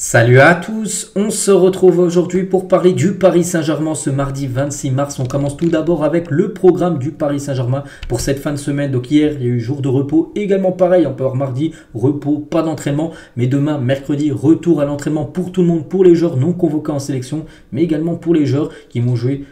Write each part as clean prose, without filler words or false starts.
Salut à tous, on se retrouve aujourd'hui pour parler du Paris Saint-Germain ce mardi 26 mars. On commence tout d'abord avec le programme du Paris Saint-Germain pour cette fin de semaine. Donc hier, il y a eu jour de repos, également pareil, on peut avoir mardi, repos, pas d'entraînement. Mais demain, mercredi, retour à l'entraînement pour tout le monde, pour les joueurs non convoqués en sélection, mais également pour les joueurs qui vont jouer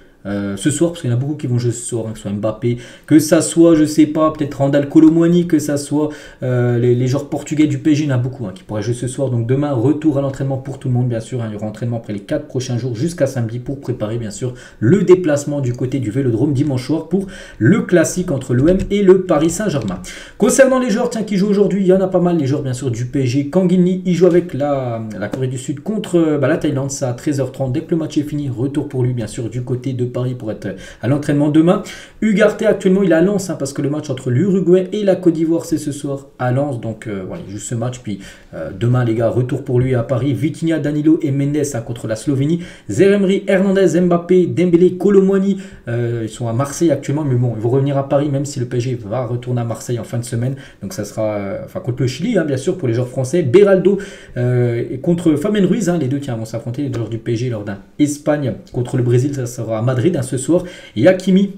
ce soir, parce qu'il y en a beaucoup qui vont jouer ce soir, que ce soit Mbappé, que ça soit, je sais pas, peut-être Randal Kolo Muani, que ça soit les joueurs portugais du PSG, il y en a beaucoup qui pourraient jouer ce soir. Donc demain, retour à l'entraînement pour tout le monde, bien sûr. Il y aura entraînement après les 4 prochains jours jusqu'à samedi pour préparer, bien sûr, le déplacement du côté du Vélodrome dimanche soir pour le classique entre l'OM et le Paris Saint-Germain. Concernant les joueurs qui jouent aujourd'hui, il y en a pas mal, les joueurs, bien sûr, du PSG. Kanguini, il joue avec la Corée du Sud contre la Thaïlande, ça à 13h30. Dès que le match est fini, retour pour lui, bien sûr, du côté de Paris pour être à l'entraînement demain. Ugarte actuellement il est à Lens parce que le match entre l'Uruguay et la Côte d'Ivoire c'est ce soir à Lens, donc voilà, il joue ce match, puis demain les gars, retour pour lui à Paris. Vitinha, Danilo et Mendes contre la Slovénie. Zeremri, Hernandez, Mbappé, Dembélé, Kolo Muani, ils sont à Marseille actuellement, mais bon, ils vont revenir à Paris même si le PSG va retourner à Marseille en fin de semaine, donc ça sera contre le Chili bien sûr pour les joueurs français. Beraldo et contre Fabien Ruiz, les deux qui vont s'affronter, les joueurs du PSG lors d'un Espagne contre le Brésil, ça sera à Madrid ce soir. Et Hakimi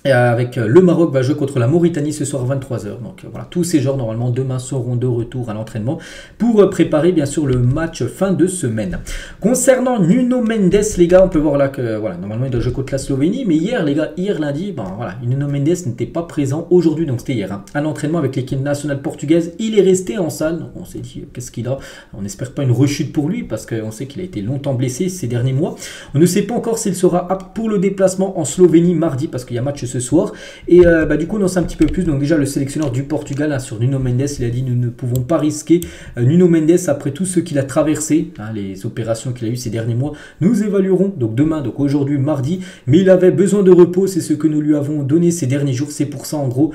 avec le Maroc va jouer contre la Mauritanie ce soir à 23h. Donc voilà, tous ces joueurs normalement demain seront de retour à l'entraînement pour préparer bien sûr le match fin de semaine. Concernant Nuno Mendes, les gars, on peut voir là que voilà, normalement il doit jouer contre la Slovénie, mais hier les gars, hier lundi, voilà, Nuno Mendes n'était pas présent aujourd'hui, donc c'était hier à l'entraînement avec l'équipe nationale portugaise. Il est resté en salle, donc on s'est dit qu'est-ce qu'il a, on n'espère pas une rechute pour lui parce qu'on sait qu'il a été longtemps blessé ces derniers mois. On ne sait pas encore s'il sera apte pour le déplacement en Slovénie mardi parce qu'il y a match ce soir. Et du coup on en sait un petit peu plus. Donc déjà le sélectionneur du Portugal sur Nuno Mendes, il a dit nous ne pouvons pas risquer Nuno Mendes après tout ce qu'il a traversé, les opérations qu'il a eu ces derniers mois. Nous évaluerons donc demain, donc aujourd'hui mardi, mais il avait besoin de repos, c'est ce que nous lui avons donné ces derniers jours. C'est pour ça en gros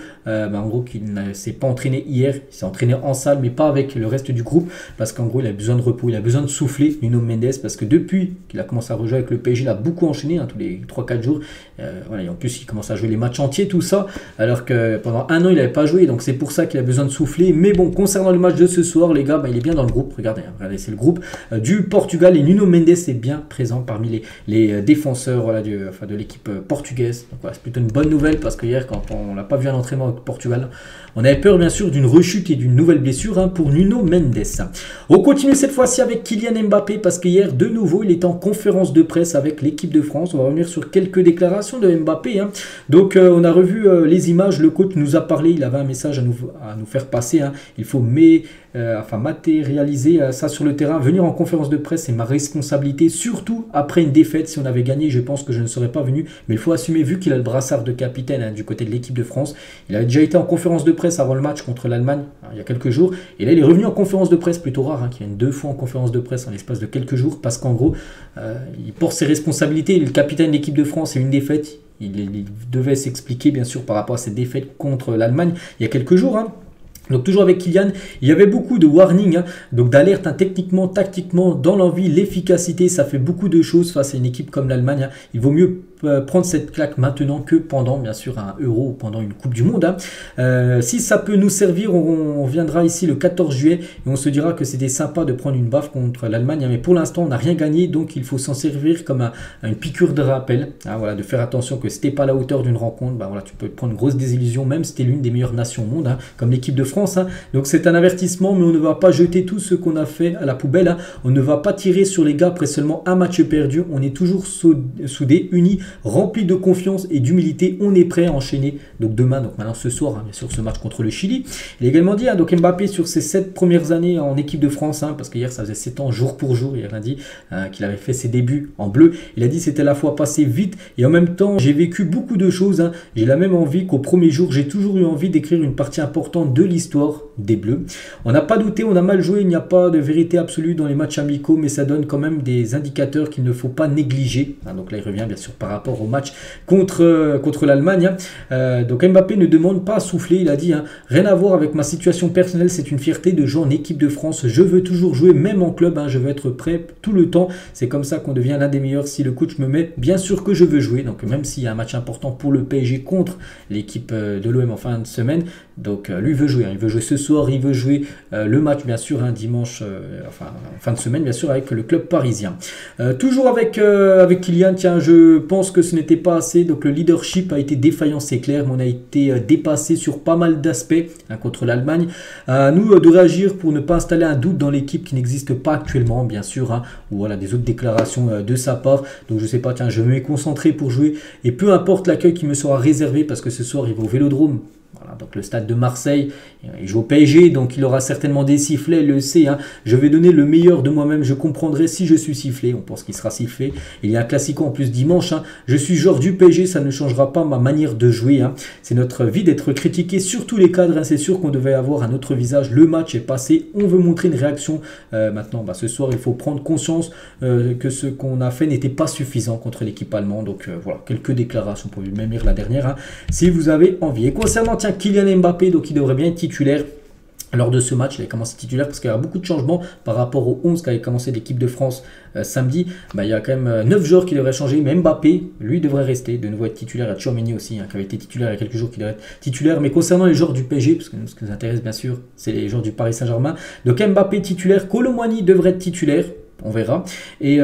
qu'il ne s'est pas entraîné hier, il s'est entraîné en salle mais pas avec le reste du groupe parce qu'en gros il a besoin de repos, il a besoin de souffler Nuno Mendes parce que depuis qu'il a commencé à rejouer avec le PSG, il a beaucoup enchaîné tous les 3-4 jours. Voilà, et en plus il commence à jouer les matchs entiers, tout ça, alors que pendant un an il n'avait pas joué, donc c'est pour ça qu'il a besoin de souffler. Mais bon, concernant le match de ce soir les gars, il est bien dans le groupe, regardez c'est le groupe du Portugal et Nuno Mendes est bien présent parmi les défenseurs de l'équipe portugaise. Donc voilà, c'est plutôt une bonne nouvelle parce que hier quand on l'a pas vu à l'entraînement avec Portugal, on avait peur bien sûr d'une rechute et d'une nouvelle blessure pour Nuno Mendes. On continue cette fois-ci avec Kylian Mbappé parce qu'hier de nouveau il était en conférence de presse avec l'équipe de France. On va revenir sur quelques déclarations de Mbappé. Donc on a revu les images, le coach nous a parlé, il avait un message à nous faire passer. Il faut matérialiser ça sur le terrain. Venir en conférence de presse, c'est ma responsabilité, surtout après une défaite. Si on avait gagné, je pense que je ne serais pas venu. Mais il faut assumer, vu qu'il a le brassard de capitaine du côté de l'équipe de France. Il avait déjà été en conférence de presse avant le match contre l'Allemagne, il y a quelques jours. Et là, il est revenu en conférence de presse, plutôt rare, qu'il vienne 2 fois en conférence de presse en l'espace de quelques jours, parce qu'en gros, il porte ses responsabilités. Il est le capitaine de l'équipe de France et une défaite. Il devait s'expliquer, bien sûr, par rapport à cette défaite contre l'Allemagne il y a quelques jours. Donc toujours avec Kylian, il y avait beaucoup de warning, donc d'alerte techniquement, tactiquement, dans l'envie, l'efficacité, ça fait beaucoup de choses face à une équipe comme l'Allemagne. Il vaut mieux prendre cette claque maintenant que pendant bien sûr un Euro ou pendant une Coupe du Monde. Si ça peut nous servir, on viendra ici le 14 juillet et on se dira que c'était sympa de prendre une baffe contre l'Allemagne, mais pour l'instant on n'a rien gagné, donc il faut s'en servir comme une piqûre de rappel, voilà, de faire attention que si t'es pas à la hauteur d'une rencontre, voilà, tu peux prendre une grosse désillusion même si t'es l'une des meilleures nations au monde, comme l'équipe de France. Donc c'est un avertissement, mais on ne va pas jeter tout ce qu'on a fait à la poubelle. On ne va pas tirer sur les gars après seulement un match perdu. On est toujours soudés, unis, remplis de confiance et d'humilité. On est prêt à enchaîner. Donc demain, donc maintenant ce soir, bien sûr, ce match contre le Chili. Il a également dit, donc Mbappé sur ses 7 premières années en équipe de France, parce qu'hier ça faisait 7 ans jour pour jour, il a dit qu'il avait fait ses débuts en bleu. Il a dit c'était à la fois passé vite et en même temps j'ai vécu beaucoup de choses. J'ai la même envie qu'au premier jour, j'ai toujours eu envie d'écrire une partie importante de l'histoire des Bleus. On n'a pas douté, on a mal joué, il n'y a pas de vérité absolue dans les matchs amicaux, mais ça donne quand même des indicateurs qu'il ne faut pas négliger. Donc là il revient bien sûr par rapport au match contre l'Allemagne. Donc Mbappé ne demande pas à souffler, il a dit rien à voir avec ma situation personnelle, c'est une fierté de jouer en équipe de France, je veux toujours jouer même en club, je veux être prêt tout le temps, c'est comme ça qu'on devient l'un des meilleurs. Si le coach me met, bien sûr que je veux jouer, donc même s'il y a un match important pour le PSG contre l'équipe de l'OM en fin de semaine, Donc lui veut jouer, il veut jouer ce soir, il veut jouer le match bien sûr un dimanche, enfin en fin de semaine bien sûr avec le club parisien. Toujours avec Kylian, tiens, je pense que ce n'était pas assez, donc le leadership a été défaillant, c'est clair, mais on a été dépassé sur pas mal d'aspects contre l'Allemagne. À nous de réagir pour ne pas installer un doute dans l'équipe qui n'existe pas actuellement bien sûr, ou voilà des autres déclarations de sa part. Donc je sais pas, tiens, je vais me concentrer pour jouer et peu importe l'accueil qui me sera réservé parce que ce soir il va au Vélodrome. Voilà, donc le stade de Marseille, il joue au PSG, donc il aura certainement des sifflets, il le sait. Je vais donner le meilleur de moi-même, je comprendrai si je suis sifflé, on pense qu'il sera sifflé. Il y a un classico en plus dimanche, je suis joueur du PSG, ça ne changera pas ma manière de jouer. C'est notre vie d'être critiqué sur tous les cadres, c'est sûr qu'on devait avoir un autre visage, le match est passé, on veut montrer une réaction. Maintenant, ce soir, il faut prendre conscience que ce qu'on a fait n'était pas suffisant contre l'équipe allemande. Donc voilà, quelques déclarations, vous pouvez même lire la dernière, si vous avez envie. Et concernant Kylian Mbappé, donc il devrait bien être titulaire. Lors de ce match, il a commencé titulaire parce qu'il y a beaucoup de changements par rapport aux 11 qu'avait commencé l'équipe de France samedi. Il y a quand même 9 joueurs qui devraient changer, mais Mbappé, lui, devrait rester, de nouveau être titulaire. Il y a Tchouaméni aussi, qui avait été titulaire il y a quelques jours, qui devrait être titulaire. Mais concernant les joueurs du PSG, parce que ce qui nous intéresse bien sûr, c'est les joueurs du Paris Saint-Germain. Donc Mbappé titulaire, Kolo Muani devrait être titulaire. On verra. Et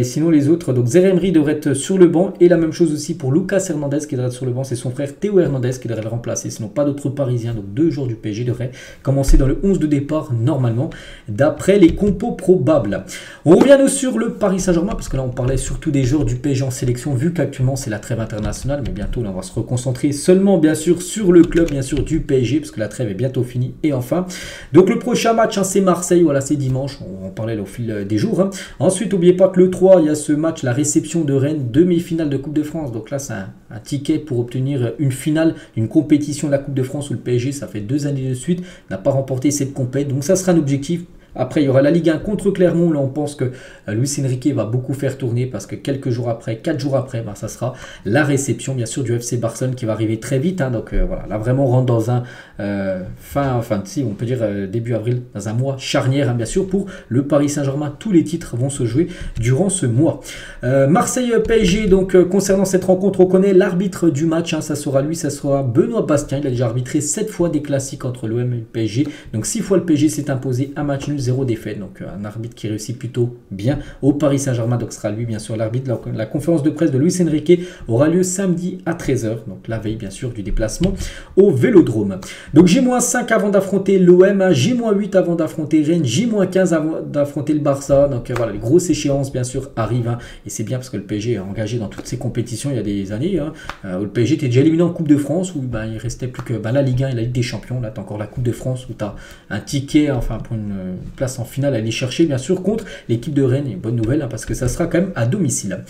sinon les autres, donc Zaire Emery devrait être sur le banc. Et la même chose aussi pour Lucas Hernandez qui devrait être sur le banc. C'est son frère Théo Hernandez qui devrait le remplacer. Sinon pas d'autres Parisiens. Donc 2 joueurs du PSG devraient commencer dans le 11 de départ normalement. D'après les compos probables. On revient nous sur le Paris Saint-Germain. Parce que là on parlait surtout des joueurs du PSG en sélection. Vu qu'actuellement c'est la trêve internationale. Mais bientôt là on va se reconcentrer seulement bien sûr sur le club bien sûr du PSG. Parce que la trêve est bientôt finie. Et enfin. Donc le prochain match c'est Marseille. Voilà, c'est dimanche. On en parlait au fil des jours. Ensuite, n'oubliez pas que le 3, il y a ce match, la réception de Rennes, demi-finale de Coupe de France. Donc là, c'est un ticket pour obtenir une finale, une compétition de la Coupe de France où le PSG, ça fait 2 années de suite, n'a pas remporté cette compétition. Donc ça sera un objectif. Après, il y aura la Ligue 1 contre Clermont. Là, on pense que Luis Enrique va beaucoup faire tourner parce que quelques jours après, 4 jours après, ça sera la réception, bien sûr, du FC Barcelone qui va arriver très vite. Donc voilà, là, vraiment, on rentre dans un on peut dire début avril, dans un mois charnière, bien sûr, pour le Paris Saint-Germain. Tous les titres vont se jouer durant ce mois. Marseille-PSG, donc concernant cette rencontre, on connaît l'arbitre du match. Ça sera lui, ça sera Benoît Bastien. Il a déjà arbitré 7 fois des classiques entre l'OM et le PSG. Donc 6 fois le PSG s'est imposé, un match nul, 0 défaite. Donc un arbitre qui réussit plutôt bien au Paris Saint-Germain. Donc ce sera lui bien sûr l'arbitre. La conférence de presse de Luis Enrique aura lieu samedi à 13 h. Donc la veille bien sûr du déplacement au Vélodrome. Donc J-5 avant d'affronter l'OM, J-8 avant d'affronter Rennes, J-15 avant d'affronter le Barça. Donc voilà, les grosses échéances bien sûr arrivent. Et c'est bien parce que le PSG est engagé dans toutes ces compétitions il y a des années. Où le PSG était déjà éliminé en Coupe de France, où il restait plus que la Ligue 1 et la Ligue des Champions. Là tu as encore la Coupe de France où tu as un ticket pour une place en finale à aller chercher bien sûr contre l'équipe de Rennes. Et bonne nouvelle parce que ça sera quand même à domicile.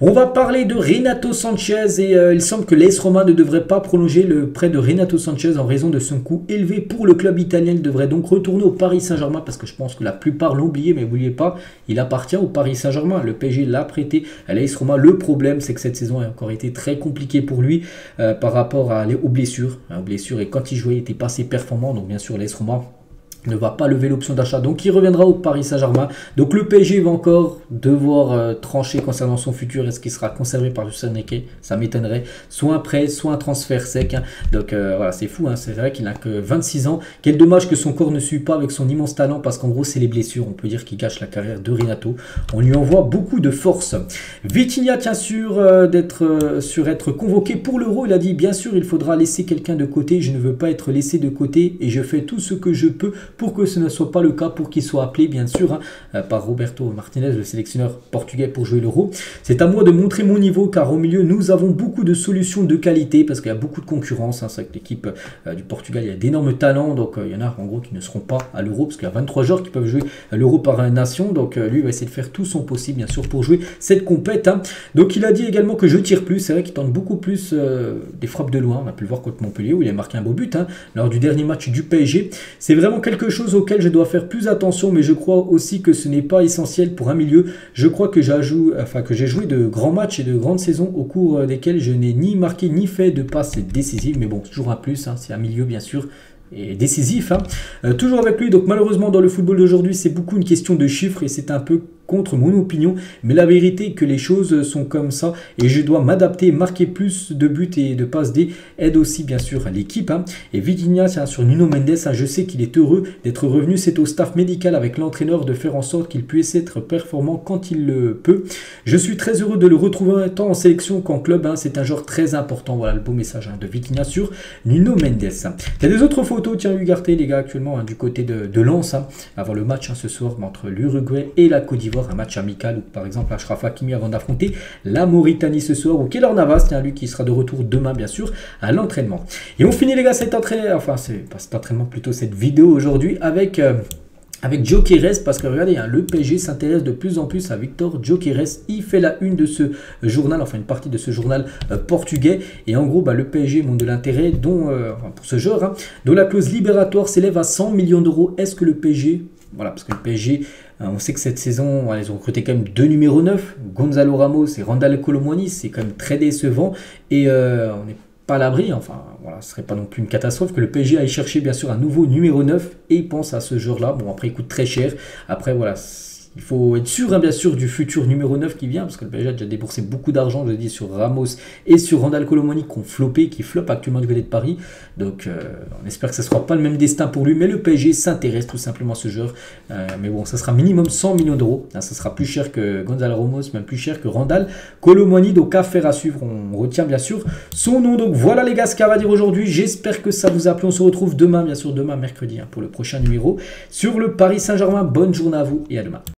On va parler de Renato Sanchez et il semble que l'AS Roma ne devrait pas prolonger le prêt de Renato Sanchez en raison de son coût élevé pour le club italien. Il devrait donc retourner au Paris Saint-Germain parce que je pense que la plupart l'ont oublié, mais n'oubliez pas, il appartient au Paris Saint-Germain. Le PSG l'a prêté à l'AS Roma. Le problème, c'est que cette saison a encore été très compliquée pour lui par rapport aux blessures. Et quand il jouait, il n'était pas assez performant. Donc bien sûr, l'AS Roma ne va pas lever l'option d'achat, donc il reviendra au Paris Saint-Germain. Donc le PSG va encore devoir trancher concernant son futur. Est-ce qu'il sera conservé par Luis Enrique? Ça m'étonnerait. Soit un prêt, soit un transfert sec. Donc voilà, c'est fou. C'est vrai qu'il n'a que 26 ans. Quel dommage que son corps ne suit pas avec son immense talent, parce qu'en gros c'est les blessures. On peut dire qu'il gâche la carrière de Renato. On lui envoie beaucoup de force. Vitinha tient sur être convoqué pour l'Euro. Il a dit bien sûr il faudra laisser quelqu'un de côté. Je ne veux pas être laissé de côté et je fais tout ce que je peux pour que ce ne soit pas le cas, pour qu'il soit appelé bien sûr par Roberto Martinez, le sélectionneur portugais, pour jouer l'Euro. C'est à moi de montrer mon niveau, car au milieu nous avons beaucoup de solutions de qualité, parce qu'il y a beaucoup de concurrence. C'est vrai que l'équipe du Portugal, il y a d'énormes talents, donc il y en a en gros qui ne seront pas à l'Euro, parce qu'il y a 23 joueurs qui peuvent jouer à l'Euro par nation. Donc lui il va essayer de faire tout son possible bien sûr pour jouer cette compète. Donc il a dit également que je tire plus. C'est vrai qu'il tente beaucoup plus des frappes de loin. On a pu le voir contre Montpellier où il a marqué un beau but lors du dernier match du PSG. C'est vraiment quelque chose auquel je dois faire plus attention, mais je crois aussi que ce n'est pas essentiel pour un milieu. Je crois que j'ai joué de grands matchs et de grandes saisons au cours desquelles je n'ai ni marqué ni fait de passes décisives, mais bon, toujours un plus, c'est un milieu bien sûr et décisif. Toujours avec lui, donc malheureusement dans le football d'aujourd'hui c'est beaucoup une question de chiffres et c'est un peu contre mon opinion, mais la vérité est que les choses sont comme ça et je dois m'adapter, marquer plus de buts et de passes D aide aussi bien sûr à l'équipe. Et Vitinha, tiens, sur Nuno Mendes, je sais qu'il est heureux d'être revenu. C'est au staff médical avec l'entraîneur de faire en sorte qu'il puisse être performant quand il le peut. Je suis très heureux de le retrouver tant en sélection qu'en club. C'est un joueur très important. Voilà le beau message de Vitinha sur Nuno Mendes. Il y a des autres photos, tiens, Ugarte, les gars, actuellement du côté de Lens, avant le match ce soir entre l'Uruguay et la Côte d'Ivoire, un match amical où par exemple Achraf Hakimi avant d'affronter la Mauritanie ce soir, ou Keylor Navas, tiens, lui qui sera de retour demain bien sûr à l'entraînement. Et on finit les gars cet entraînement, enfin c'est pas cet entraînement, plutôt cette vidéo aujourd'hui avec Gyökeres, parce que regardez, le PSG s'intéresse de plus en plus à Victor Gyökeres. Il fait la une de ce journal, enfin une partie de ce journal portugais. Et en gros, le PSG montre de l'intérêt pour ce joueur, dont la clause libératoire s'élève à 100 millions d'euros. Est-ce que le PSG, voilà, parce que le PSG, on sait que cette saison, ils ont recruté quand même 2 numéros 9, Gonzalo Ramos et Randal Kolo Muani, c'est quand même très décevant. Et on n'est pas à l'abri, enfin voilà, ce serait pas non plus une catastrophe que le PSG aille chercher bien sûr un nouveau numéro 9 et il pense à ce joueur-là. Bon, après il coûte très cher, après voilà, il faut être sûr bien sûr du futur numéro 9 qui vient, parce que le PSG a déjà déboursé beaucoup d'argent, je dis, sur Ramos et sur Randal Kolo Muani qui ont floppé, qui floppent actuellement du côté de Paris. Donc on espère que ce ne sera pas le même destin pour lui, mais le PSG s'intéresse tout simplement à ce joueur. Mais bon, ça sera minimum 100 millions d'euros. Ça sera plus cher que Gonzalo Ramos, même plus cher que Randal Kolo Muani. Donc affaire à suivre, on retient bien sûr son nom. Donc voilà les gars ce qu'il y a à dire aujourd'hui. J'espère que ça vous a plu. On se retrouve demain, bien sûr, demain mercredi, pour le prochain numéro sur le Paris Saint-Germain. Bonne journée à vous et à demain.